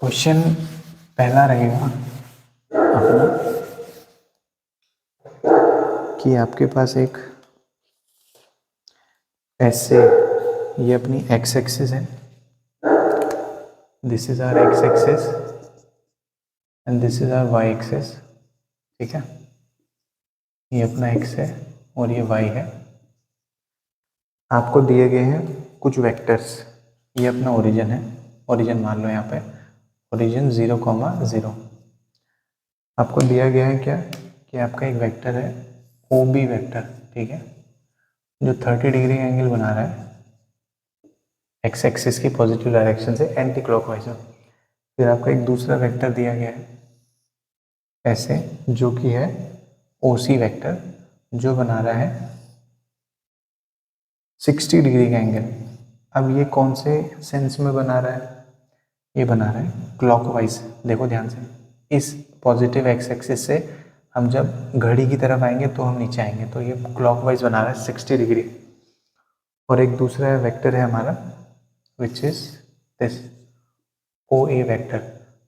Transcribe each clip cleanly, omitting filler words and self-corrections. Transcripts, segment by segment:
Question पहला रहेगा अपना कि आपके पास एक ऐसे ये अपनी एक्स एक्सिस है, this is our X axis and this is our Y axis. ठीक है, ये अपना एक्स है और ये वाई है। आपको दिए गए हैं कुछ वेक्टर्स, ये अपना ओरिजिन है, ओरिजिन मान लो यहाँ पे ओरिजिन 0,0। आपको दिया गया है क्या कि आपका एक वेक्टर है ओ बी वेक्टर, ठीक है, जो 30 डिग्री एंगल बना रहा है एक्स एक्सिस की पॉजिटिव डायरेक्शन से एंटी क्लॉकवाइज में। फिर आपका एक दूसरा वेक्टर दिया गया है ऐसे, जो कि है ओ सी वेक्टर, जो बना रहा है 60 डिग्री का एंगल। अब ये कौन से सेंस में बना रहा है? ये बना रहा है क्लॉकवाइज। देखो ध्यान से, इस पॉजिटिव एक्स एक्सिस से हम जब घड़ी की तरफ आएंगे तो हम नीचे आएंगे, तो ये क्लॉकवाइज बना रहा है 60 डिग्री। और एक दूसरा वेक्टर है हमारा which is this O A vector,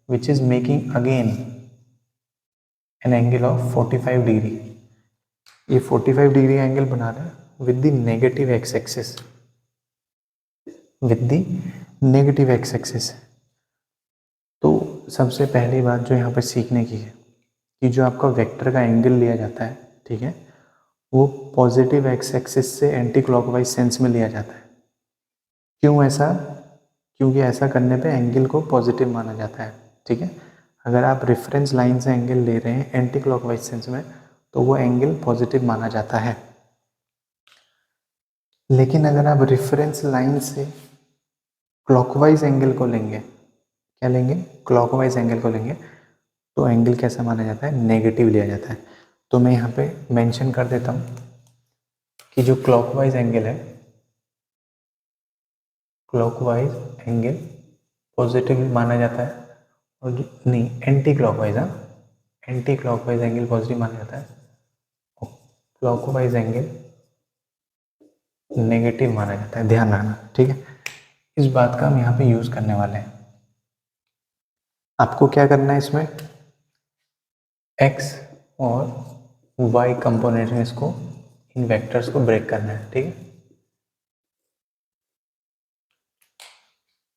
which is making again an angle of 45 degree. ये 45 डिग्री एंगल बना रहा है with the negative X axis, with the negative X axis. तो सबसे पहली बात जो यहाँ पर सीखने की है कि जो आपका वेक्टर का एंगल लिया जाता है, ठीक है, वो पॉजिटिव एक्स एक्सिस से एंटी क्लॉकवाइज सेंस में लिया जाता है। क्यों ऐसा? क्योंकि ऐसा करने पे एंगल को पॉजिटिव माना जाता है। ठीक है, अगर आप रेफरेंस लाइन से एंगल ले रहे हैं एंटी क्लॉकवाइज सेंस में तो वो एंगल पॉजिटिव माना जाता है। लेकिन अगर आप रेफरेंस लाइन से क्लॉकवाइज एंगल को लेंगे, क्या लेंगे? क्लॉकवाइज एंगल को लेंगे, तो एंगल कैसा माना जाता है? नेगेटिव लिया जाता है। तो मैं यहाँ पे मेंशन कर देता हूँ कि जो क्लॉकवाइज एंगल है, क्लॉकवाइज एंगल पॉजिटिव माना जाता है, और जो नहीं एंटी क्लॉकवाइज, हाँ, एंटी क्लॉकवाइज एंगल पॉजिटिव माना जाता है और क्लॉकवाइज एंगल नेगेटिव माना जाता है। ध्यान रखना, ठीक है, इस बात का हम यहाँ पे यूज करने वाले हैं। आपको क्या करना है इसमें? एक्स और वाई कंपोनेंट में इसको, इन वेक्टर्स को ब्रेक करना है। ठीक है,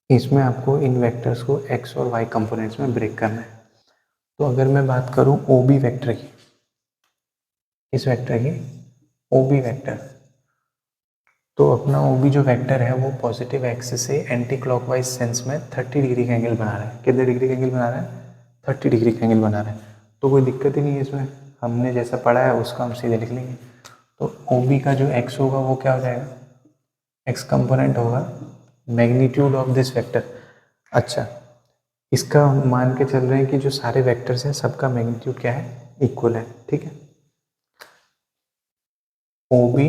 इसमें आपको इन वेक्टर्स को एक्स और वाई कंपोनेंट्स में ब्रेक करना है। तो अगर मैं बात करूं ओ बी वेक्टर की, इस वेक्टर की ओ बी वेक्टर, तो अपना ओ बी जो वेक्टर है वो पॉजिटिव एक्स से एंटी क्लॉकवाइज सेंस में 30 डिग्री का एंगल बना रहा है। कितने डिग्री का एंगल बना रहा है? 30 डिग्री का एंगल बना रहा है। तो कोई दिक्कत ही नहीं है इसमें, हमने जैसा पढ़ा है उसका हम सीधे लिख लेंगे। तो ओ बी का जो एक्स होगा वो क्या हो जाएगा? एक्स कंपोनेंट होगा मैग्नीट्यूड ऑफ दिस वेक्टर। अच्छा, इसका हम मान के चल रहे हैं कि जो सारे वेक्टर्स हैं सबका मैग्नीट्यूड क्या है? इक्वल है। ठीक है, O B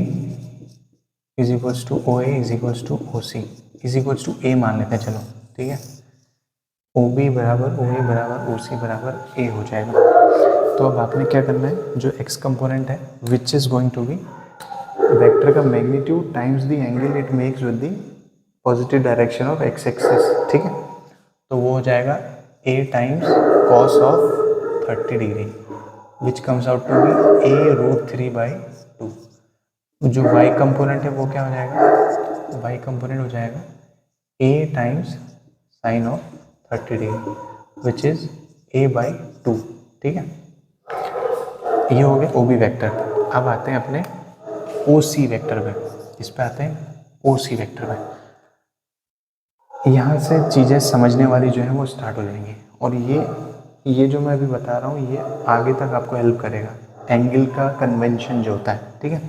is equals to O A is equals to O C is equals to A मान लेते हैं। चलो ठीक है, ओ बी बराबर ओ ए बराबर ओ सी बराबर ए हो जाएगा। तो अब आपने क्या करना है, जो एक्स कंपोनेंट है which is going to be vector का magnitude times the angle it makes with the positive direction of x axis. ठीक है, तो वो हो जाएगा a times cos of 30 degree which comes out to be a√3/2। जो y component है वो क्या हो जाएगा? y कंपोनेंट हो जाएगा a times sine of 30 degree which is a/2। ठीक है, ये हो गया ओ बी वेक्टर। अब आते हैं अपने ओ सी वेक्टर पे, इस पे आते हैं ओ सी वेक्टर पे। यहाँ से चीज़ें समझने वाली जो है वो स्टार्ट हो जाएंगी, और ये जो मैं अभी बता रहा हूँ ये आगे तक आपको हेल्प करेगा, एंगल का कन्वेंशन जो होता है। ठीक है,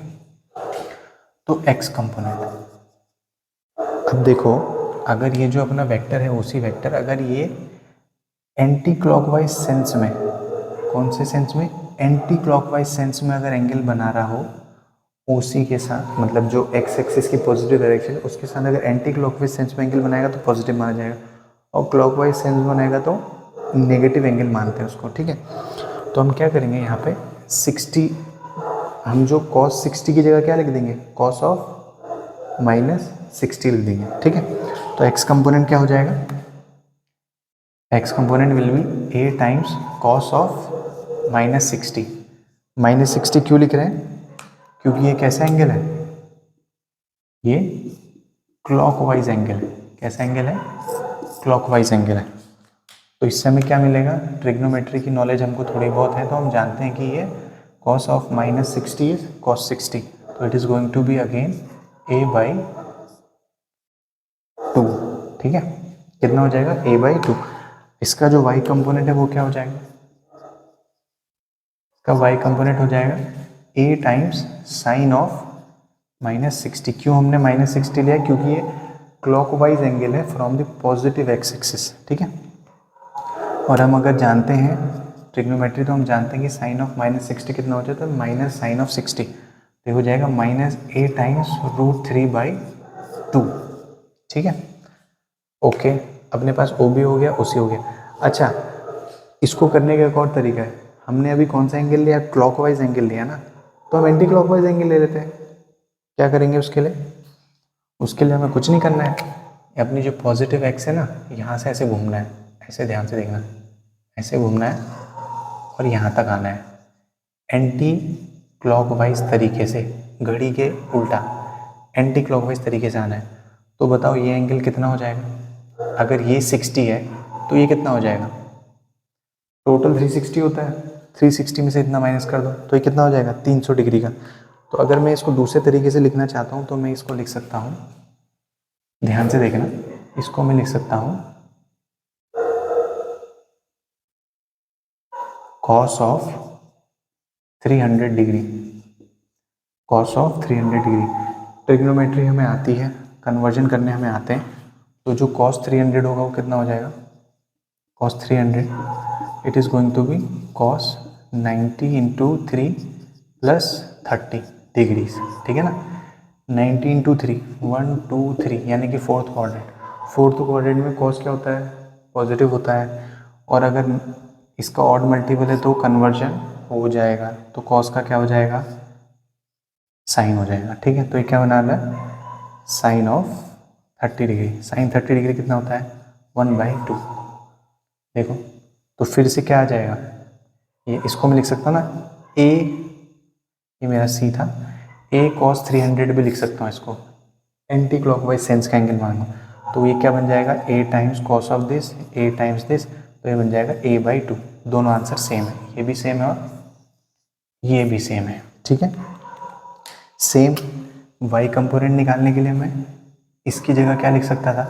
तो एक्स कंपोनेंट, अब देखो अगर ये जो अपना वेक्टर है उसी वेक्टर, अगर ये एंटी क्लॉकवाइज सेंस में, कौन से सेंस में? एंटी क्लॉकवाइज सेंस में अगर एंगल बना रहा हो ओ सी के साथ, मतलब जो एक्स एक्सिस की पॉजिटिव डायरेक्शन है उसके साथ अगर एंटी क्लॉकवाइज सेंस में एंगल बनाएगा तो पॉजिटिव माना जाएगा, और क्लॉकवाइज सेंस में बनाएगा तो नेगेटिव एंगल मानते हैं उसको। ठीक है, तो हम क्या करेंगे यहाँ पे 60, हम जो cos 60 की जगह क्या लिख देंगे? cos ऑफ -60 लिख देंगे। ठीक है, तो एक्स कंपोनेंट क्या हो जाएगा? X component will be A times cos of -60। -60 क्यों लिख रहे हैं? क्योंकि ये कैसा एंगल है? ये क्लॉकवाइज एंगल है। कैसा एंगल है? क्लॉकवाइज एंगल है। तो इससे हमें क्या मिलेगा? ट्रिग्नोमेट्री की नॉलेज हमको थोड़ी बहुत है, तो हम जानते हैं कि ये cos ऑफ -60 इज cos 60, तो it is going to be again a/2। ठीक है, कितना हो जाएगा? a/2। इसका जो y कंपोनेंट है वो क्या हो जाएगा? इसका y कंपोनेंट हो जाएगा a टाइम्स साइन ऑफ -60। क्यों हमने -60 लिया? क्योंकि ये क्लॉकवाइज एंगल है from the positive x axis. ठीक है, और हम अगर जानते हैं ट्रिग्नोमेट्री, तो हम जानते हैं कि साइन ऑफ -60 कितना हो जाता है? माइनस साइन ऑफ 60, तो हो जाएगा -a टाइम्स √3/2। ठीक है, ओके। अपने पास ओ भी हो गया, ओसी हो गया। अच्छा, इसको करने का एक और तरीका है। हमने अभी कौन सा एंगल लिया? क्लॉकवाइज एंगल लिया ना, तो हम एंटी क्लॉकवाइज एंगल ले लेते हैं। क्या करेंगे उसके लिए? उसके लिए हमें कुछ नहीं करना है। अपनी जो पॉजिटिव एक्स है ना, यहाँ से ऐसे घूमना है, ऐसे ध्यान से देखना, ऐसे घूमना है और यहाँ तक आना है एंटी क्लॉकवाइज तरीके से, घड़ी के उल्टा एंटी क्लॉकवाइज तरीके से आना है। तो बताओ ये एंगल कितना हो जाएगा? अगर ये 60 है तो ये कितना हो जाएगा? टोटल 360 होता है, 360 में से इतना माइनस कर दो तो ये कितना हो जाएगा? 300 डिग्री का। तो अगर मैं इसको दूसरे तरीके से लिखना चाहता हूँ तो मैं इसको लिख सकता हूँ, ध्यान से देखना, इसको मैं लिख सकता हूँ cos of 300 degree. cos of 300 degree. Trigonometry हमें आती है, कन्वर्जन करने हमें आते हैं, तो जो cos 300 होगा वो कितना हो जाएगा? cos 300 it is going to be cos 90 into 3 plus 30 degrees. ठीक है ना, 90 इंटू 3, 1 2 3, यानी कि फोर्थ क्वाड्रेंट। फोर्थ क्वाड्रेंट में cos क्या होता है? पॉजिटिव होता है, और अगर इसका ऑड मल्टीपल है तो कन्वर्जन हो जाएगा, तो cos का क्या हो जाएगा? साइन हो जाएगा। ठीक है, तो ये क्या बना रहा है? Sine of 30 degree. Sine 30 degree कितना होता है? 1/2। देखो, तो फिर से क्या आ जाएगा? ये इसको मैं लिख सकता हूँ ना, ए, ये मेरा सी था, a cos 300 भी लिख सकता हूँ इसको, एंटी क्लॉकवाइज सेंस का एंगल मानो, तो ये क्या बन जाएगा? a times cos of this, a times this, तो ये बन जाएगा a/2। दोनों आंसर सेम है, ये भी सेम है और ये भी सेम है। ठीक है, सेम y कंपोनेंट निकालने के लिए मैं इसकी जगह क्या लिख सकता था?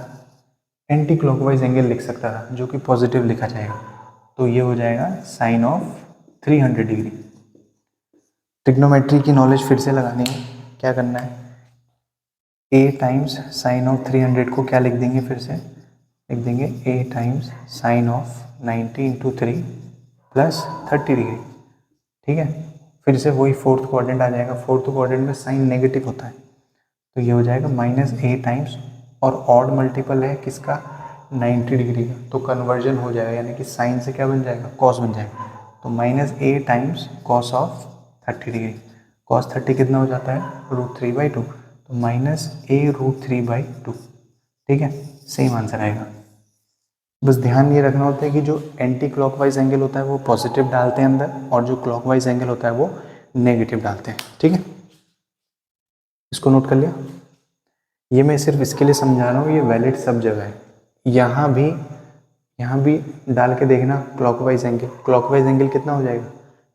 एंटी क्लॉकवाइज एंगल लिख सकता था, जो कि पॉजिटिव लिखा जाएगा, तो ये हो जाएगा साइन ऑफ 300 डिग्री। ट्रिग्नोमेट्री की नॉलेज फिर से लगानी है, क्या करना है? a टाइम्स साइन ऑफ 300 को क्या लिख देंगे? फिर से लिख देंगे a times sine of 90 into 3 plus 30 degree. ठीक है, फिर से वही फोर्थ क्वाड्रेंट आ जाएगा। फोर्थ क्वाड्रेंट में साइन नेगेटिव होता है, तो ये हो जाएगा -a टाइम्स, और ऑड मल्टीपल है किसका? 90 डिग्री का, तो कन्वर्जन हो जाएगा, यानी कि साइन से क्या बन जाएगा? कॉस बन जाएगा, तो -a times cos of 30 degree. Cos 30 कितना हो जाता है? √3/2, तो -a√3/2। ठीक है, सेम आंसर आएगा। बस ध्यान ये रखना होता है कि जो एंटी क्लॉकवाइज एंगल होता है वो पॉजिटिव डालते हैं अंदर, और जो क्लॉकवाइज एंगल होता है वो नेगेटिव डालते हैं। ठीक है, इसको नोट कर लिया। ये मैं सिर्फ इसके लिए समझा रहा हूँ, ये वैलिड सब जगह है। यहाँ भी डाल के देखना क्लॉकवाइज एंगल। क्लॉकवाइज एंगल कितना हो जाएगा?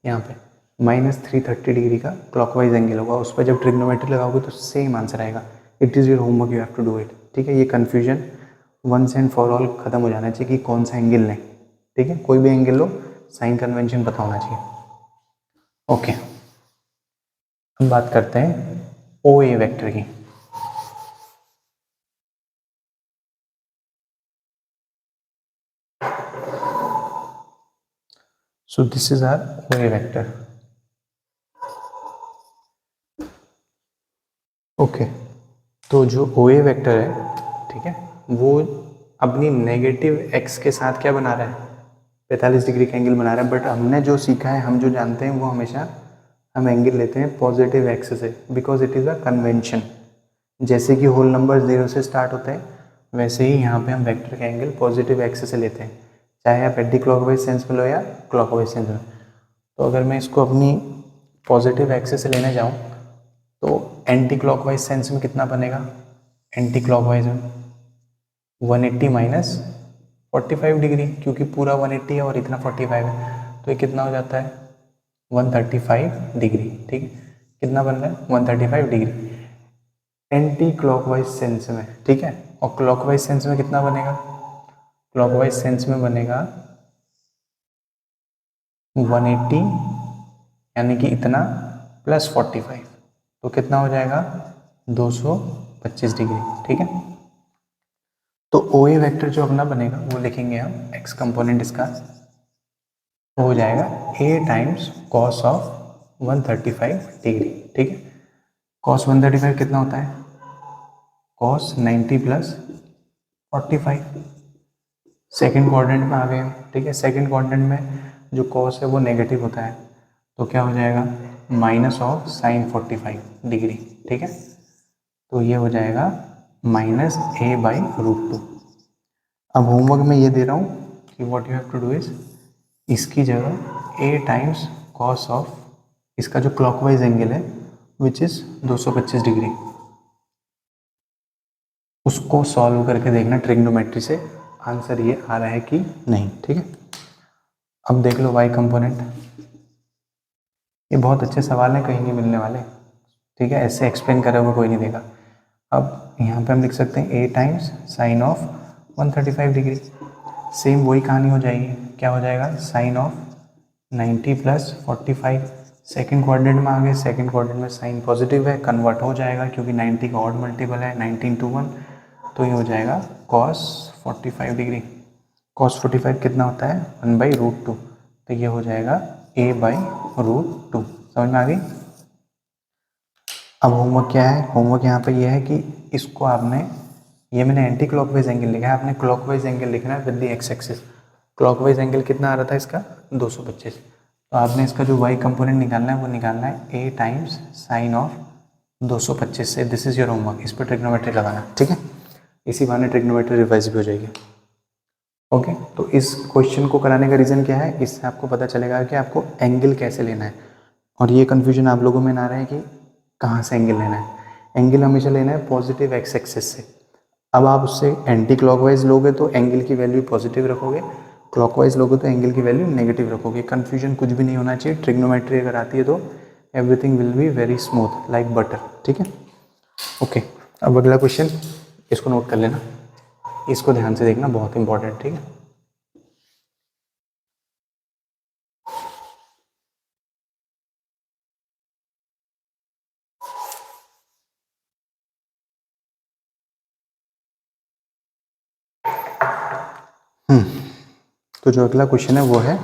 यहाँ पे -330 डिग्री का क्लॉकवाइज एंगल होगा, उस पर जब ट्रिग्नोमेट्री लगाओगे तो सेम आंसर आएगा। It is your homework, you have to do it. ठीक है, ये confusion once and for all खत्म हो जाना चाहिए कि कौन सा एंगल लें। ठीक है, कोई भी एंगल लो, साइन कन्वेंशन पता होना चाहिए। ओके, हम बात करते हैं ओ ए वेक्टर की। So this is our OA vector. Okay, तो जो OA वेक्टर है, ठीक है, वो अपनी नेगेटिव एक्स के साथ क्या बना रहा है? 45 डिग्री का एंगल बना रहा है। बट हमने जो सीखा है, हम जो जानते हैं, वो हमेशा हम एंगल लेते हैं पॉजिटिव एक्स से, because it is a convention. जैसे कि होल नंबर 0 से स्टार्ट होते हैं, वैसे ही यहाँ पे हम वेक्टर का एंगल पॉजिटिव एक्स से लेते हैं। चाहे आप एंटी क्लॉकवाइज सेंस में लो या क्लॉकवाइज सेंस में। तो अगर मैं इसको अपनी पॉजिटिव एक्सिस से लेने जाऊँ तो एंटी क्लॉकवाइज सेंस में कितना बनेगा, एंटी क्लॉकवाइज में 180 माइनस 45 डिग्री, क्योंकि पूरा 180 है और इतना 45 है, तो ये कितना हो जाता है 135 डिग्री। ठीक है, कितना बन रहा है 135 डिग्री एंटी क्लॉकवाइज सेंस में। ठीक है, और क्लॉकवाइज सेंस में कितना बनेगा, क्लॉकवाइज सेंस में बनेगा 180 यानी कि इतना प्लस 45, तो कितना हो जाएगा 225 डिग्री। ठीक है, तो ओ ए वैक्टर जो अपना बनेगा वो लिखेंगे हम, एक्स कंपोनेंट इसका हो जाएगा ए टाइम्स कॉस ऑफ 135 डिग्री। ठीक है, कॉस 135 कितना होता है, कॉस 90 प्लस 45, सेकेंड क्वाड्रेंट में आ गए हम। ठीक है, सेकेंड क्वाड्रेंट में जो कॉस है वो नेगेटिव होता है, तो क्या हो जाएगा माइनस ऑफ साइन 45 डिग्री। ठीक है, तो ये हो जाएगा माइनस ए बाई √2। अब होमवर्क में ये दे रहा हूँ कि what you have to do is, इसकी जगह ए टाइम्स कॉस ऑफ इसका जो क्लॉकवाइज एंगल है विच इज़ 225 डिग्री, उसको सॉल्व करके देखना ट्रिग्नोमेट्री से आंसर ये आ रहा है कि नहीं। ठीक है, अब देख लो वाई कंपोनेंट, ये बहुत अच्छे सवाल हैं, कहीं नहीं मिलने वाले। ठीक है, ऐसे एक्सप्लेन करे हुए कोई नहीं देगा। अब यहाँ पे हम लिख सकते हैं a times sine of 135 degree, same वही कहानी हो जाएगी, क्या हो जाएगा sine of 90 plus 45, second quadrant में आ गए, सेकेंड क्वाड्रेंट में साइन पॉजिटिव है, कन्वर्ट हो जाएगा क्योंकि 90 का ऑड मल्टीपल है 19 to 1, तो ये हो जाएगा कॉस 45 डिग्री। कॉस 45 कितना होता है 1/√2, तो ये हो जाएगा a/√2। समझ में आ गई। अब होमवर्क क्या है, होमवर्क यहाँ पे ये है कि इसको आपने, ये मैंने एंटी क्लॉकवाइज एंगल लिखा है, आपने क्लॉकवाइज एंगल लिखना है with the x axis. Clockwise angle कितना आ रहा था इसका 225, तो आपने इसका जो वाई कंपोनेंट निकालना है वो निकालना है ए टाइम्स साइन ऑफ 225 से। दिस इज योर होमवर्क, इस पर ट्रिग्नोमेट्री लगाना। ठीक है, इसी बहाने ट्रिग्नोमेट्री रिवाइज भी हो जाएगी। ओके, तो इस क्वेश्चन को कराने का रीज़न क्या है, इससे आपको पता चलेगा कि आपको एंगल कैसे लेना है, और ये कन्फ्यूजन आप लोगों में ना रहे कि कहाँ से एंगल लेना है। एंगल हमेशा लेना है पॉजिटिव एक्स एक्सिस से। अब आप उससे एंटी क्लॉकवाइज लोगे तो एंगल की वैल्यू पॉजिटिव रखोगे, क्लॉकवाइज लोगे तो एंगल की वैल्यू नेगेटिव रखोगे। कन्फ्यूजन कुछ भी नहीं होना चाहिए। ट्रिग्नोमेट्री अगर आती है तो everything will be very smooth like butter. ठीक है, ओके। अब अगला क्वेश्चन, इसको नोट कर लेना, इसको ध्यान से देखना, बहुत इंपॉर्टेंट। ठीक है, तो जो अगला क्वेश्चन है वो है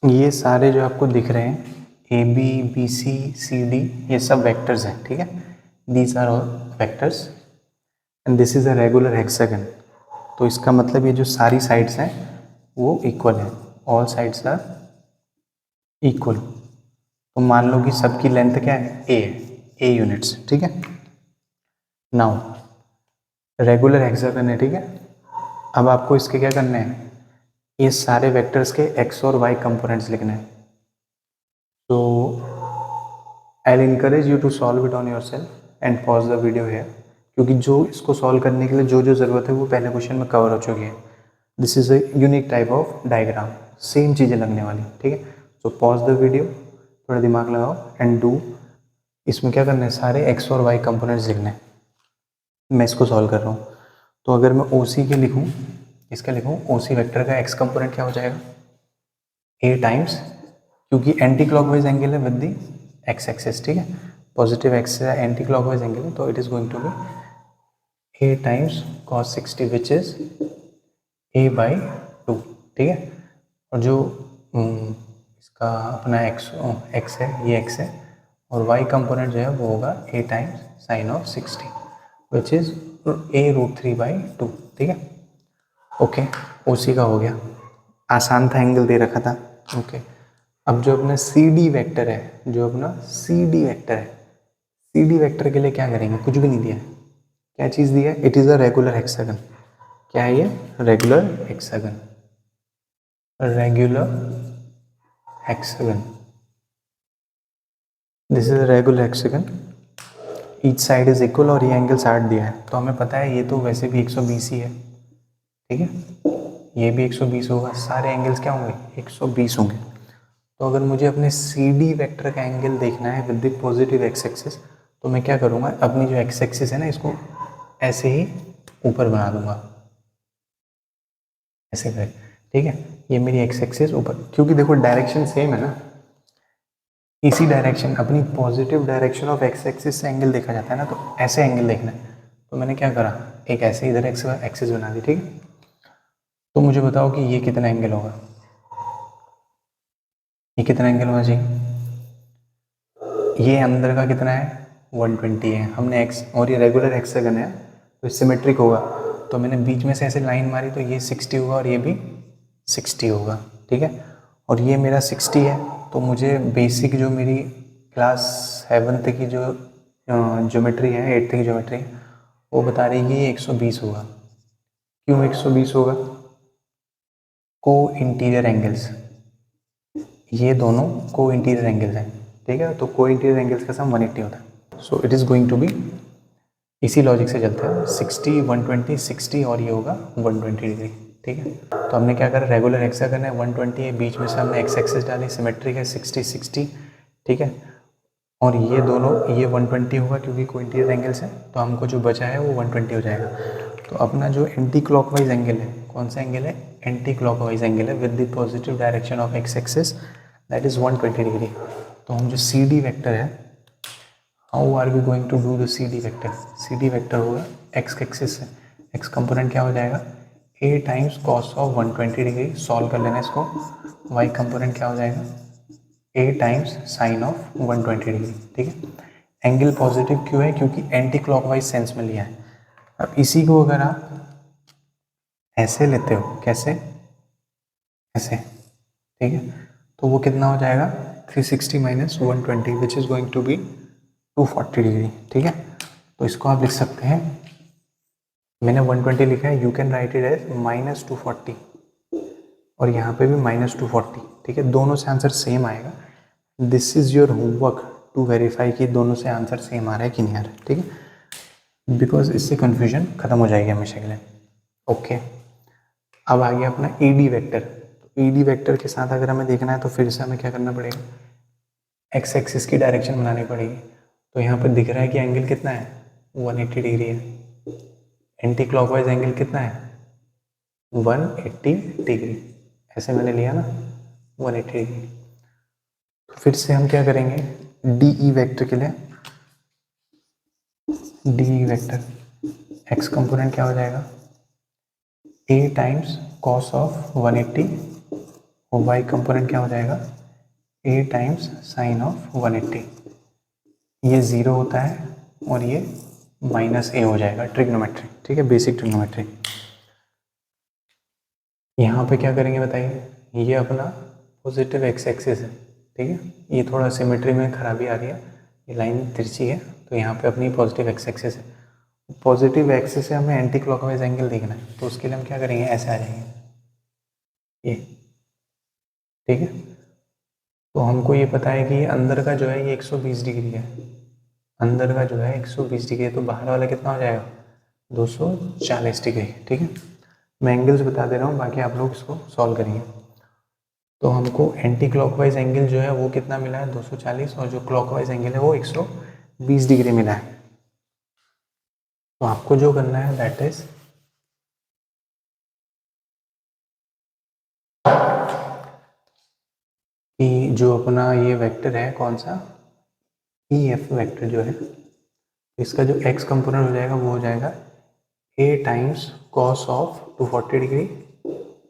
ये सारे जो आपको दिख रहे हैं A B B C C D, ये सब वेक्टर्स हैं। ठीक है, these are all vectors and this is a regular hexagon. तो इसका मतलब ये जो सारी साइड्स हैं वो इक्वल है, ऑल साइड्स आर इक्वल। तो मान लो कि सबकी लेंथ क्या है ए है, ए यूनिट्स। ठीक है, नाउ रेगुलर हेक्सागन है। ठीक है, अब आपको इसके क्या करने हैं, ये सारे वेक्टर्स के एक्स और वाई कंपोनेंट्स लिखने हैं। तो I will encourage you to solve it on yourself and pause the video है, क्योंकि जो इसको सॉल्व करने के लिए जो जो ज़रूरत है वो पहले क्वेश्चन में कवर हो चुकी है। This is a unique type of diagram, same चीज़ें लगने वाली। ठीक है, सो पॉज द वीडियो, थोड़ा दिमाग लगाओ एंड डू। इसमें क्या करना है, सारे एक्स और वाई कंपोनेंट्स लिखने हैं। मैं इसको सॉल्व कर रहा हूँ, तो अगर मैं ओ सी के लिखूँ, इसका लिखूँ ओ सी वेक्टर का एक्स कंपोनेंट क्या हो जाएगा ए टाइम्स क्योंकि एंटी क्लॉकवाइज एंगल है विद दी एक्स एक्सिस, ठीक है, positive X anti clockwise angle है, तो it is going to be A times cos 60 which is A by 2, ठीक है। और जो इसका अपना एक्स है, ये एक्स है, और वाई कंपोनेंट जो है वो होगा a times sine of 60 which is a root 3 by 2, ठीक है। ओके, ओसी का हो गया, आसान था, एंगल दे रखा था। ओके, अब जो अपना सी डी वेक्टर है, जो अपना सी डी वेक्टर है, सी डी वेक्टर के लिए क्या करेंगे, कुछ भी नहीं दिया है, क्या चीज़ दिया है, it is a regular hexagon. क्या है ये, regular hexagon, regular hexagon, this is regular hexagon, each side is equal, और ये एंगल 60 दिया है, तो हमें पता है ये तो वैसे भी 120 ही है, ठीक है, ये भी 120 होगा, सारे एंगल्स क्या होंगे, 120 होंगे। तो अगर मुझे अपने सी डी वेक्टर का एंगल देखना है with the positive x axis, तो मैं क्या करूँगा, अपनी जो एक्स एक्सिस है ना, इसको ऐसे ही ऊपर बना दूंगा, ऐसे कर, ठीक है, ये मेरी एक्स एक्सिस ऊपर, क्योंकि देखो डायरेक्शन सेम है ना, इसी डायरेक्शन, अपनी positive direction of x axis से एंगल देखा जाता है ना, तो ऐसे एंगल देखना है, तो मैंने क्या करा, एक ऐसे इधर एक्स एक्सिस बना दी, ठीक है। तो मुझे बताओ कि ये कितना एंगल होगा, ये कितना एंगल होना चाहिए, ये अंदर का कितना है, 120 है, हमने एक्स, और ये रेगुलर हेक्सागन है तो सिमेट्रिक होगा, तो मैंने बीच में से ऐसे लाइन मारी, तो ये 60 होगा और ये भी 60 होगा, ठीक है। और ये मेरा 60 है, तो मुझे बेसिक जो मेरी क्लास 7th की जो ज्योमेट्री है, 8th की ज्योमेट्री है, वो बता रही है कि ये 120 होगा। क्यों 120 होगा, को इंटीरियर एंगल्स, ये दोनों को इंटीरियर एंगल्स हैं, ठीक है, तो को इंटीरियर एंगल्स का सम 180 होता है, so it is going to be, इसी लॉजिक से चलते हैं, 60 120 60 और ये होगा 120 डिग्री, ठीक है। तो हमने क्या करा, रेगुलर हेक्सागन है, 120 है, बीच में से हमने एक्स एक्सिस डाली, सिमेट्रिक है, 60 60, ठीक है, और ये दोनों, ये 120 होगा क्योंकि को इंटीरियर एंगल्स है, तो हमको जो बचा है वो 120 हो जाएगा। तो अपना जो एंटी क्लॉकवाइज एंगल है, कौन सा एंगल है, एंटी क्लॉकवाइज एंगल है with the positive direction of x axis, that is 120 degree. तो हम जो सी डी वेक्टर है, how are we going to do the C D vector, C D vector होगा एक्स एक्सिस से, x component क्या हो जाएगा, ए times cos of 120 degree, solve कर लेना इसको, वाई कंपोनेंट क्या हो जाएगा, ए टाइम्स साइन ऑफ 120 डिग्री, ठीक है। एंगल पॉजिटिव क्यों है, क्योंकि एंटी क्लॉकवाइज सेंस में लिया है। अब इसी को अगर आप ऐसे लेते हो, कैसे, ऐसे, ठीक है, तो वो कितना हो जाएगा, 360 minus 120 which is going to be 240 degree, ठीक है। तो इसको आप लिख सकते हैं, मैंने 120 लिखा है, you can write it as -240, और यहाँ पे भी -240, ठीक है, दोनों से आंसर सेम आएगा। This is your homework to verify कि दोनों से आंसर सेम आ रहा है कि नहीं आ रहा है, ठीक है, बिकॉज इससे कन्फ्यूजन खत्म हो जाएगी हमेशा के लिए। ओके, अब आ गया अपना E D vector, E D vector के साथ अगर हमें देखना है तो फिर से हमें क्या करना पड़ेगा, एक्स एक्सिस की डायरेक्शन बनानी पड़ेगी। तो यहाँ पर दिख रहा है कि एंगल कितना है, 180 डिग्री है, एंटी क्लॉकवाइज एंगल कितना है, 180 डिग्री, ऐसे मैंने लिया ना, 180 डिग्री। तो फिर से हम क्या करेंगे, डी ई वैक्टर के लिए, D E vector, x component क्या हो जाएगा, ए टाइम्स कॉस ऑफ 180, और वाई कंपोनेंट क्या हो जाएगा, ए टाइम्स साइन ऑफ 180, ये ज़ीरो होता है और ये माइनस ए हो जाएगा, ट्रिग्नोमेट्री, ठीक है, बेसिक ट्रिग्नोमेट्री। यहाँ पे क्या करेंगे बताइए, ये अपना पॉजिटिव एक्स एक्सिस है, ठीक है, ये थोड़ा सिमेट्री में खराबी आ रही है, ये लाइन तिरछी है, तो यहाँ पे अपनी पॉजिटिव एक्स एक्सिस है, पॉजिटिव एक्सिस से हमें एंटी क्लॉकवाइज एंगल देखना है, तो उसके लिए हम क्या करेंगे, ऐसे आ जाएंगे ये, ठीक है। तो हमको ये पता है कि ये अंदर का जो है ये 120 डिग्री है, अंदर का जो है 120 डिग्री है, तो बाहर वाला कितना हो जाएगा, 240 डिग्री, ठीक है। मैं एंगल्स बता दे रहा हूँ, बाकी आप लोग इसको सॉल्व करेंगे। तो हमको एंटी क्लॉकवाइज एंगल जो है वो कितना मिला है, 240, और जो क्लॉकवाइज एंगल है वो 120 डिग्री मिला है। तो आपको जो करना है दैट इज, कि जो अपना ये वेक्टर है कौन सा, ई एफ वेक्टर जो है, इसका जो एक्स कंपोनेंट हो जाएगा वो हो जाएगा ए टाइम्स कॉस ऑफ 240 डिग्री,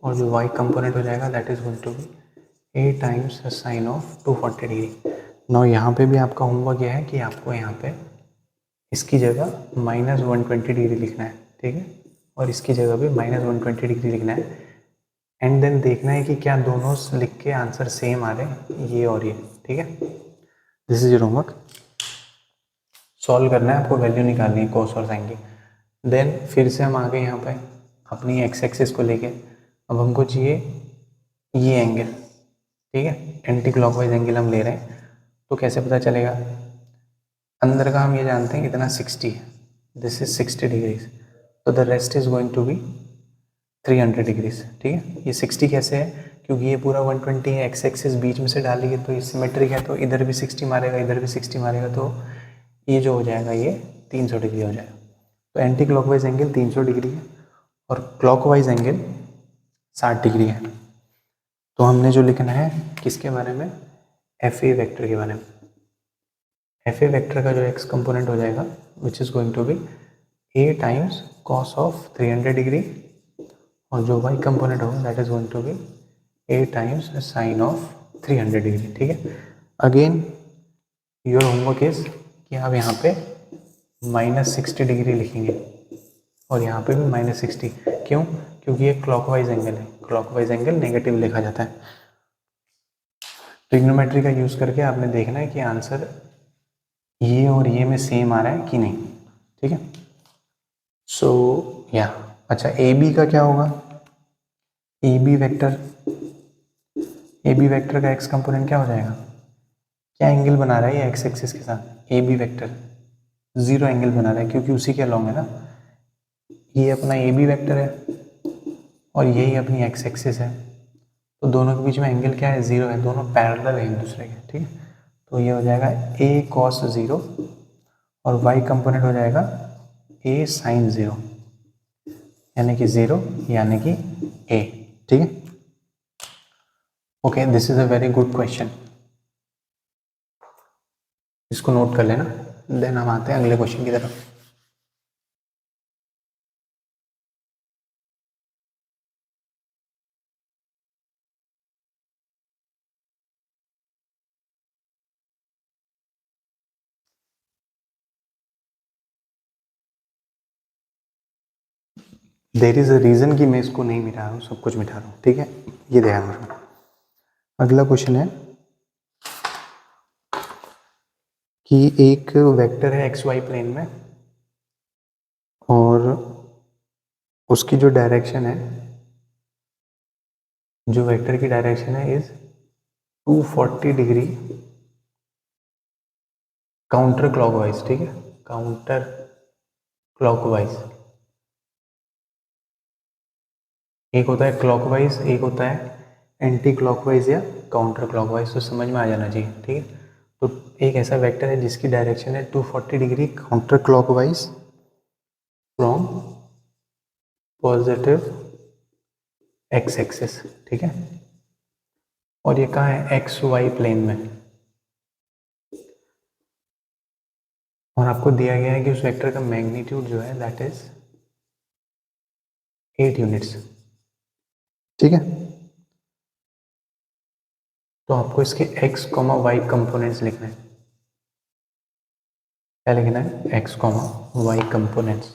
और जो वाई कंपोनेंट हो जाएगा that is going to be A times sine of 240 degree. Now यहाँ पे भी आपका होमवर्क यह है कि आपको यहाँ पे इसकी जगह -120 डिग्री लिखना है, ठीक है, और इसकी जगह भी -120 डिग्री लिखना है, एंड देन देखना है कि क्या दोनों लिख के आंसर सेम आ रहे हैं, ये और ये, ठीक है। This is your homework, solve करना है आपको, वैल्यू निकालनी है कोस और साइन की। देन फिर से हम आ गए यहाँ पे अपनी एक्स एक्सिस को लेके, अब हमको चाहिए ये एंगल, ठीक है, एंटी क्लॉकवाइज एंगल हम ले रहे हैं, तो कैसे पता चलेगा, अंदर का हम ये जानते हैं इतना 60 है, दिस इज 60 डिग्रीज, तो the rest is going to be 300 degrees, ठीक है। ये 60 कैसे है, क्योंकि ये पूरा 120 है, एक्स एक्सिस बीच में से डालेंगे तो ये सिमेट्रिक है, तो इधर भी 60 मारेगा, इधर भी 60 मारेगा, तो ये जो हो जाएगा ये 300 डिग्री हो जाएगा। तो एंटी क्लॉकवाइज एंगल 300 डिग्री है और क्लॉकवाइज एंगल 60 डिग्री है। तो हमने जो लिखना है किसके बारे में, एफ ए वेक्टर के बारे में। एफ ए वेक्टर का जो एक्स कंपोनेंट हो जाएगा which is going to be A times cos of 300 degree, और जो वाई कंपोनेंट होगा that is going to be A times sine of 300 degree, ठीक है। अगेन योर होमवर्क इज कि आप यहाँ पे -60 डिग्री लिखेंगे और यहाँ पे भी -60, क्यों, क्योंकि ये क्लॉकवाइज एंगल है, क्लॉकवाइज एंगल नेगेटिव लिखा जाता है। ट्रिग्नोमेट्री का यूज़ करके आपने देखना है कि आंसर ये और ये में सेम आ रहा है कि नहीं, ठीक है। सो या अच्छा, ए बी का क्या होगा, A B vector, A B vector का एक्स कंपोनेंट क्या हो जाएगा, क्या एंगल बना रहा है ये एक्स एक्सिस के साथ, ए बी वेक्टर 0 एंगल बना रहा है क्योंकि उसी के अलॉन्ग है ना, ये अपना ए बी वेक्टर है और यही अपनी एक्स एक्सिस है, तो दोनों के बीच में एंगल क्या है, 0 है, दोनों पैरेलल है एक दूसरे के, ठीक है। तो ये हो जाएगा ए कॉस 0 और वाई कंपोनेंट हो जाएगा ए साइन 0, यानी कि 0 यानी कि ए, ठीक है। Okay, this is a very good question, इसको नोट कर लेना। देन हम आते हैं अगले क्वेश्चन की तरफ। देर इज अ रीजन कि मैं इसको नहीं मिटा रहा हूँ, सब कुछ मिटा रहा हूँ, ठीक है, ये ध्यान रखना। अगला क्वेश्चन है कि एक वेक्टर है एक्स वाई प्लेन में और उसकी जो डायरेक्शन है, जो वेक्टर की डायरेक्शन है इज 240 डिग्री काउंटर क्लॉकवाइज, ठीक है, काउंटर क्लॉकवाइज। एक होता है क्लॉकवाइज, एक होता है एंटी क्लॉकवाइज या काउंटर क्लॉकवाइज, तो समझ में आ जाना चाहिए, ठीक है। तो एक ऐसा वेक्टर है जिसकी डायरेक्शन है 240 degree counter clockwise from positive x axis, ठीक है, और ये कहाँ है, एक्स वाई प्लेन में, और आपको दिया गया है कि उस वेक्टर का मैग्नीट्यूड जो है दैट इज 8 यूनिट्स, ठीक है। तो आपको इसके x, y कंपोनेंट्स लिखना है, क्या लिखना है, x, y कंपोनेंट्स।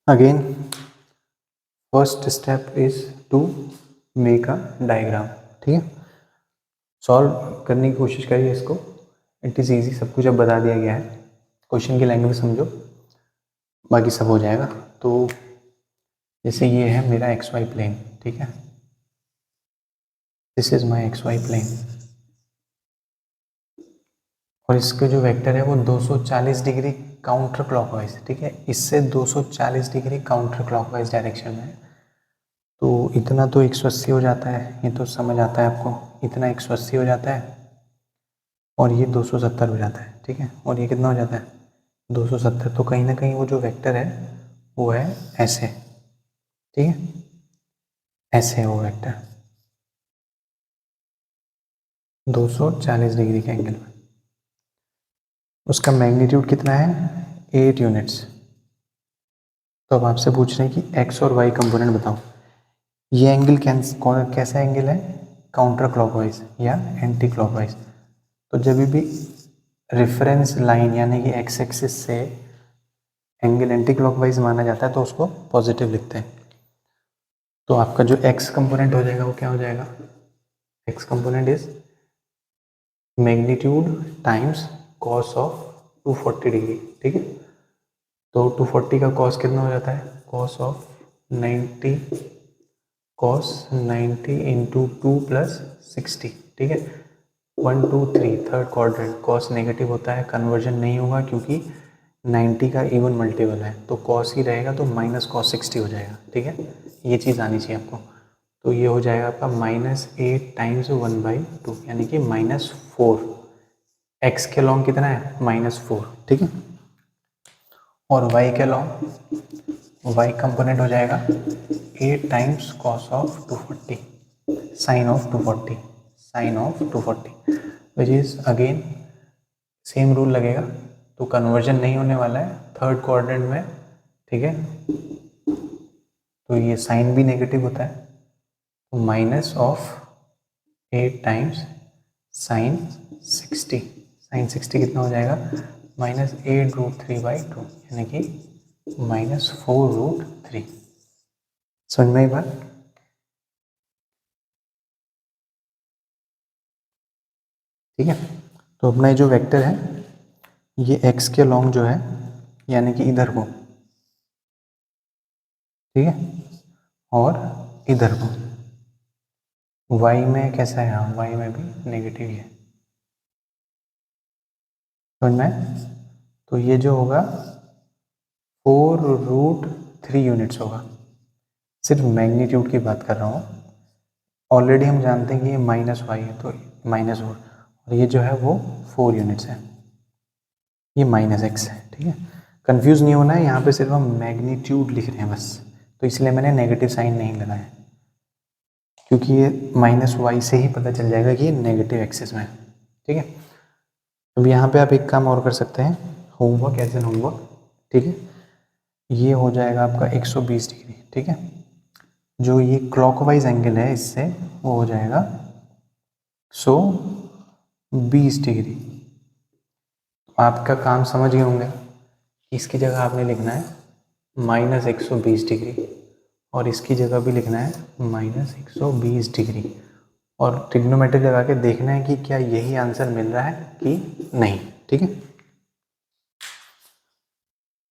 Again first step is to make a diagram, ठीक है। सॉल्व करने की कोशिश करिए इसको, इट इज़ ईजी, सब कुछ अब बता दिया गया है, क्वेश्चन की लैंग्वेज समझो, बाकी सब हो जाएगा। तो जैसे ये है मेरा एक्स वाई प्लेन, ठीक है, this is my X Y plane, और इसका जो वेक्टर है वो 240 डिग्री काउंटर क्लॉकवाइज, ठीक है, इससे 240 डिग्री काउंटर क्लॉकवाइज डायरेक्शन में है। तो इतना तो 180 हो जाता है, ये तो समझ आता है आपको, इतना 180 हो जाता है और ये 270 हो जाता है, ठीक है, और ये कितना हो जाता है 270। तो कहीं ना कहीं वो जो वेक्टर है वो है ऐसे, ठीक है, ऐसे है वो वेक्टर। 240 डिग्री के एंगल में। उसका मैग्नीट्यूड कितना है? 8 यूनिट्स। तो अब आपसे पूछ रहे हैं कि एक्स और वाई कंपोनेंट बताओ। ये एंगल कैसा एंगल है? काउंटर क्लॉकवाइज या एंटी क्लॉकवाइज। तो जब भी रेफरेंस लाइन यानी कि एक्स एक्सिस से एंगल एंटी क्लॉकवाइज माना जाता है तो उसको पॉजिटिव लिखते हैं। तो आपका जो एक्स कंपोनेंट हो जाएगा वो क्या हो जाएगा? X component is magnitude times cos of 240 degree. ठीक है, तो 240 का कॉस कितना हो जाता है? Cos of 90 cos 90 into 2 plus 60। ठीक है, 1 2 3 थर्ड क्वाड्रेंट। कॉस नेगेटिव होता है, कन्वर्जन नहीं होगा क्योंकि 90 का इवन मल्टीपल है, तो कॉस ही रहेगा, तो माइनस कॉस 60 हो जाएगा। ठीक है, ये चीज़ आनी चाहिए आपको। तो ये हो जाएगा आपका -8 टाइम्स 1/2 यानी कि -4। एक्स के लॉन्ग कितना है? -4। ठीक है, और वाई के लॉन्ग, वाई कंपोनेंट हो जाएगा 8 times cos of 240 sine of 240 sine of 240 which is again same rule लगेगा। तो कन्वर्जन नहीं होने वाला है थर्ड क्वाड्रेंट में। ठीक है, तो ये साइन भी नेगेटिव होता है, तो minus of 8 times sine 60। Sine 60 कितना हो जाएगा? -8√3/2 यानी कि -4√3। समझ में आई बात? ठीक है, तो अपना ये जो वेक्टर है ये एक्स के लॉन्ग जो है यानी कि इधर को, ठीक है, और इधर को वाई में कैसा है? हाँ, वाई में भी नेगेटिव ही है। समझ में आया? तो ये जो होगा 4√3 यूनिट्स होगा। सिर्फ मैग्नीट्यूड की बात कर रहा हूँ। ऑलरेडी हम जानते हैं कि ये -y है तो -4, और ये जो है वो 4 यूनिट्स है, ये -x है। ठीक है, कंफ्यूज नहीं होना है, यहाँ पे सिर्फ हम मैग्नीट्यूड लिख रहे हैं बस, तो इसलिए मैंने नेगेटिव साइन नहीं लगाया, क्योंकि ये -y से ही पता चल जाएगा कि ये नेगेटिव एक्सिस में है। ठीक है, अब यहाँ पे आप एक काम और कर सकते हैं, होमवर्क एज एन होमवर्क। ठीक है, ये हो जाएगा आपका 120 डिग्री। ठीक है, जो ये क्लॉकवाइज एंगल है इससे वो हो जाएगा 120 डिग्री। आपका काम समझ गए होंगे, इसकी जगह आपने लिखना है -120 डिग्री और इसकी जगह भी लिखना है -120 डिग्री, और ट्रिग्नोमेट्री लगा के देखना है कि क्या यही आंसर मिल रहा है कि नहीं। ठीक है,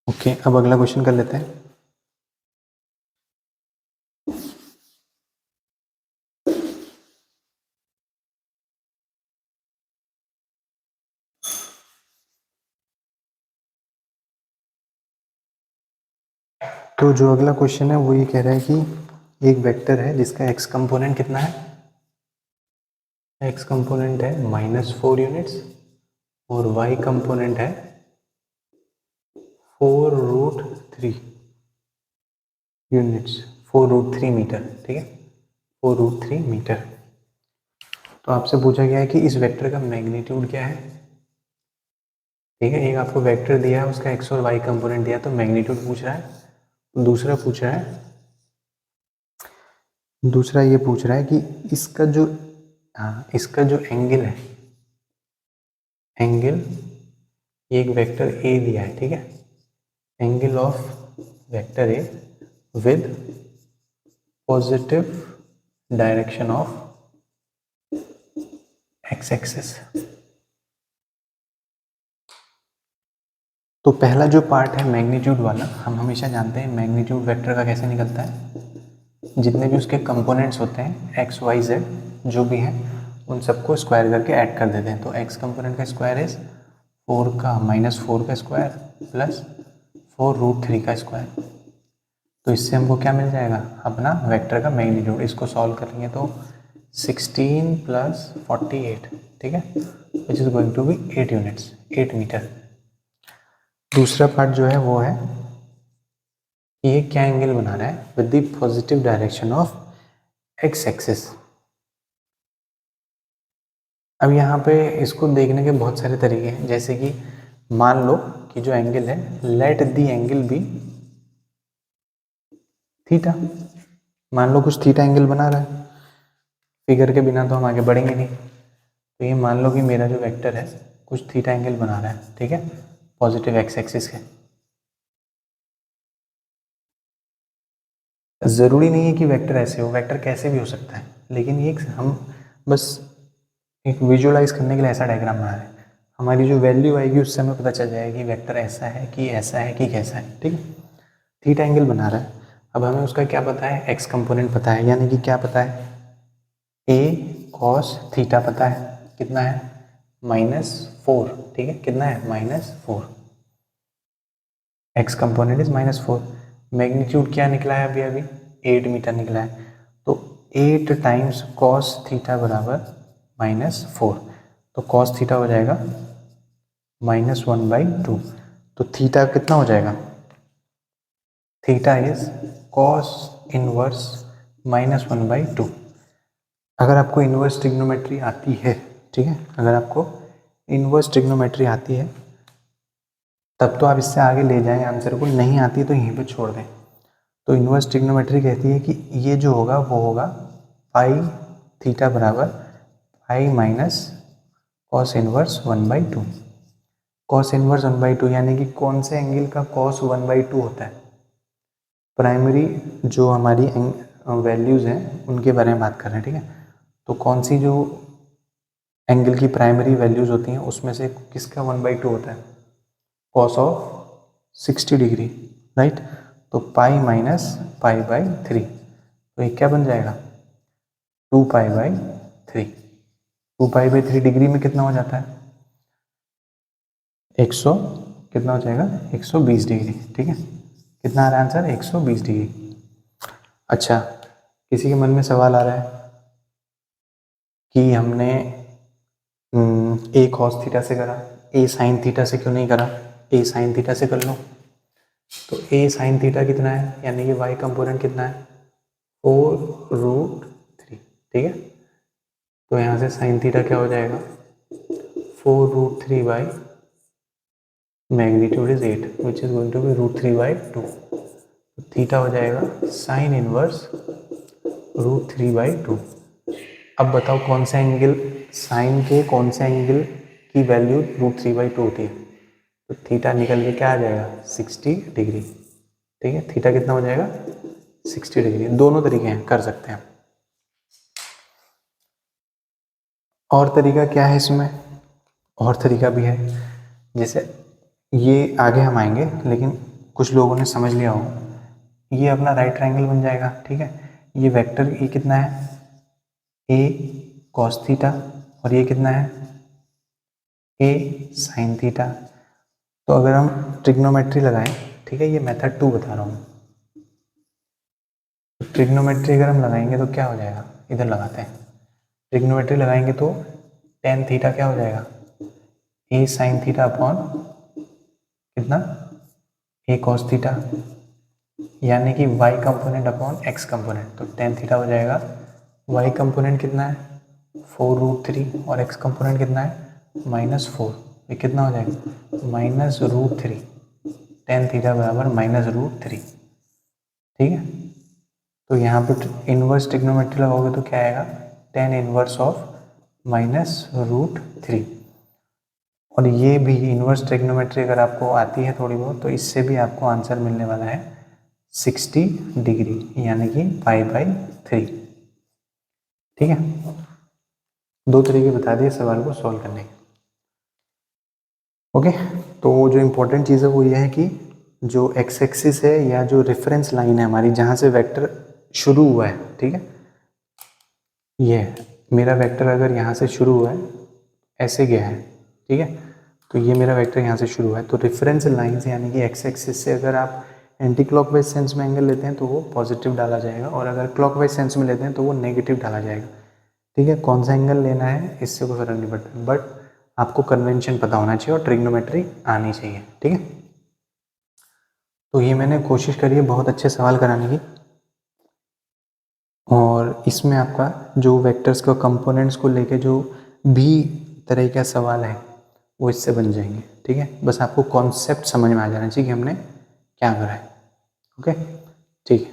ओके, अब अगला क्वेश्चन कर लेते हैं। तो जो अगला क्वेश्चन है वो ये कह रहा है कि एक वेक्टर है जिसका एक्स कंपोनेंट कितना है? एक्स कंपोनेंट है -4 यूनिट्स और वाई कंपोनेंट है 4√3 यूनिट्स, 4√3 मीटर। ठीक है, 4√3 मीटर। तो आपसे पूछा गया है कि इस वेक्टर का मैग्नीट्यूड क्या है। ठीक है, एक आपको वेक्टर दिया है, उसका एक्स और वाई कंपोनेंट दिया, तो मैग्नीट्यूड पूछ रहा है। दूसरा ये पूछ रहा है कि इसका जो, हाँ, इसका जो एंगल है, एंगल, एक वेक्टर ए दिया है। ठीक है, angle of vector A with positive direction of x axis. तो पहला जो पार्ट है मैग्नीट्यूड वाला, हम हमेशा जानते हैं मैग्नीट्यूड वेक्टर का कैसे निकलता है, जितने भी उसके कंपोनेंट्स होते हैं एक्स वाई जेड जो भी हैं उन सबको स्क्वायर करके ऐड कर देते हैं। तो एक्स कंपोनेंट का स्क्वायर इज 4 का -4 का स्क्वायर प्लस 4√3 का स्क्वायर। तो इससे हमको क्या मिल जाएगा? अपना वेक्टर का मैग्नीट्यूड। इसको सॉल्व करेंगे तो 16 + 48, ठीक है, which is going to be 8 units, 8 metre. दूसरा पार्ट जो है वो है ये क्या एंगल बना रहा है with the positive direction of x axis. अब यहाँ पे इसको देखने के बहुत सारे तरीके हैं, जैसे कि मान लो कि जो एंगल है, let the angle be theta. मान लो कुछ थीटा एंगल बना रहा है, फिगर के बिना तो हम आगे बढ़ेंगे नहीं। तो ये मान लो कि मेरा जो वेक्टर है कुछ थीटा एंगल बना रहा है, ठीक है, पॉजिटिव एक्स एक्सिस के। ज़रूरी नहीं है कि वेक्टर ऐसे हो, वेक्टर कैसे भी हो सकता है, लेकिन ये हम बस एक विजुअलाइज करने के लिए ऐसा डायग्राम बना रहे हैं। हमारी जो वैल्यू आएगी उससे हमें पता चल जाएगा कि वेक्टर ऐसा है कि ऐसा है कि कैसा है, ठीक है। थीटा एंगल बना रहा है, अब हमें उसका क्या पता है, एक्स कंपोनेंट पता है, यानी कि क्या पता है, ए कॉस थीटा पता है, कितना है, -4, ठीक है, कितना है, -4। X component is -4। मैग्नीट्यूड क्या निकला है, अभी अभी 8 मीटर निकला है। तो 8 टाइम्स कॉस थीटा बराबर -4, तो कॉस थीटा हो जाएगा -1/2। तो थीटा कितना हो जाएगा, थीटा इज कॉस इनवर्स -1/2। अगर आपको इन्वर्स ट्रिग्नोमेट्री आती है, ठीक है, अगर आपको इन्वर्स ट्रिग्नोमेट्री आती है तब तो आप इससे आगे ले जाएं आंसर को, नहीं आती तो यहीं पे छोड़ दें। तो इन्वर्स ट्रिग्नोमेट्री कहती है कि ये जो होगा वो होगा पाई थीटा बराबर pi minus cos inverse 1/2। Cos inverse 1/2 यानी कि कौन से एंगल का कॉस 1/2 होता है, प्राइमरी जो हमारी वैल्यूज़ हैं उनके बारे में बात कर रहे हैं, ठीक है। तो कौन सी जो एंगल की प्राइमरी वैल्यूज़ होती हैं उसमें से किसका 1/2 होता है, कॉस ऑफ 60 डिग्री, राइट। तो पाई माइनस पाई/3, तो ये क्या बन जाएगा, 2π/3। 2π/3 डिग्री में कितना हो जाता है, 100, कितना हो जाएगा, 120 डिग्री, ठीक है। कितना आ रहा है आंसर, 120 डिग्री। अच्छा, किसी के मन में सवाल आ रहा है कि हमने ए कॉस थीटा से करा, ए साइन थीटा से क्यों नहीं करा, ए साइन थीटा से कर लो। तो ए साइन थीटा कितना है, यानी कि वाई कंपोनेंट कितना है, 4√3, ठीक है। तो यहाँ से साइन थीटा क्या हो जाएगा, 4√3 by magnitude is 8 which is going to be √3/2। तो थीटा हो जाएगा साइन इनवर्स √3/2। अब बताओ कौन सा एंगल, साइन के कौन से एंगल की वैल्यू √3/2 होती है, तो थीटा निकल के क्या आ जाएगा, 60 डिग्री, ठीक है। थीटा कितना हो जाएगा, 60 डिग्री। दोनों तरीके हैं, कर सकते हैं। और तरीका क्या है इसमें, और तरीका भी है, जैसे ये आगे हम आएंगे, लेकिन कुछ लोगों ने समझ लिया हो, ये अपना राइट ट्रायंगल बन जाएगा, ठीक है। ये वेक्टर ये कितना है, ए कॉस थीटा, और ये कितना है, ए साइन थीटा। तो अगर हम ट्रिग्नोमेट्री लगाएं, ठीक है, ये मेथड 2 बता रहा हूँ। ट्रिग्नोमेट्री अगर हम लगाएंगे तो क्या हो जाएगा, इधर लगाते हैं, ट्रिग्नोमेट्री लगाएंगे तो टेन थीटा क्या हो जाएगा, ए साइन थीटा अपॉन कितना, ए कॉस थीटा, यानी कि y component upon x component. तो टेन थीटा हो जाएगा, वाई कंपोनेंट कितना है, 4√3, और एक्स कंपोनेंट कितना है, -4। ये कितना हो जाएगा, -√3। टेन थीटा बराबर -√3, ठीक है। तो यहाँ पे इनवर्स ट्रिग्नोमेट्री लगाओगे तो क्या आएगा, टेन इनवर्स ऑफ -√3। और ये भी इनवर्स ट्रिग्नोमेट्री अगर आपको आती है थोड़ी बहुत, तो इससे भी आपको आंसर मिलने वाला है 60 डिग्री, यानी कि पाई/3, ठीक है। दो तरीके बता दिए सवाल को सॉल्व करने के। ओके, तो जो इम्पोर्टेंट चीज़ है वो ये है कि जो एक्स एक्सिस है या जो रेफरेंस लाइन है हमारी, जहाँ से वेक्टर शुरू हुआ है, ठीक है, ये है मेरा वेक्टर। अगर यहाँ से शुरू हुआ है, ऐसे गया है, ठीक है, तो ये मेरा वेक्टर यहाँ से शुरू हुआ है। तो रेफरेंस लाइन से यानी कि एक्स एक्सिस से अगर आप एंटी क्लॉकवाइज सेंस में एंगल लेते हैं तो वो पॉजिटिव डाला जाएगा, और अगर क्लॉकवाइज सेंस में लेते हैं तो वो नेगेटिव डाला जाएगा, ठीक है। कौन सा एंगल लेना है इससे कोई फर्क नहीं पड़ता, बट आपको कन्वेंशन पता होना चाहिए और ट्रिग्नोमेट्री आनी चाहिए, ठीक है। तो ये मैंने कोशिश करी है बहुत अच्छे सवाल कराने की, और इसमें आपका जो वेक्टर्स का कंपोनेंट्स को लेके जो भी तरह का सवाल है वो इससे बन जाएंगे। ठीक है, बस आपको कॉन्सेप्ट समझ में आ जाना चाहिए कि हमने क्या करा है। ओके, ठीक है।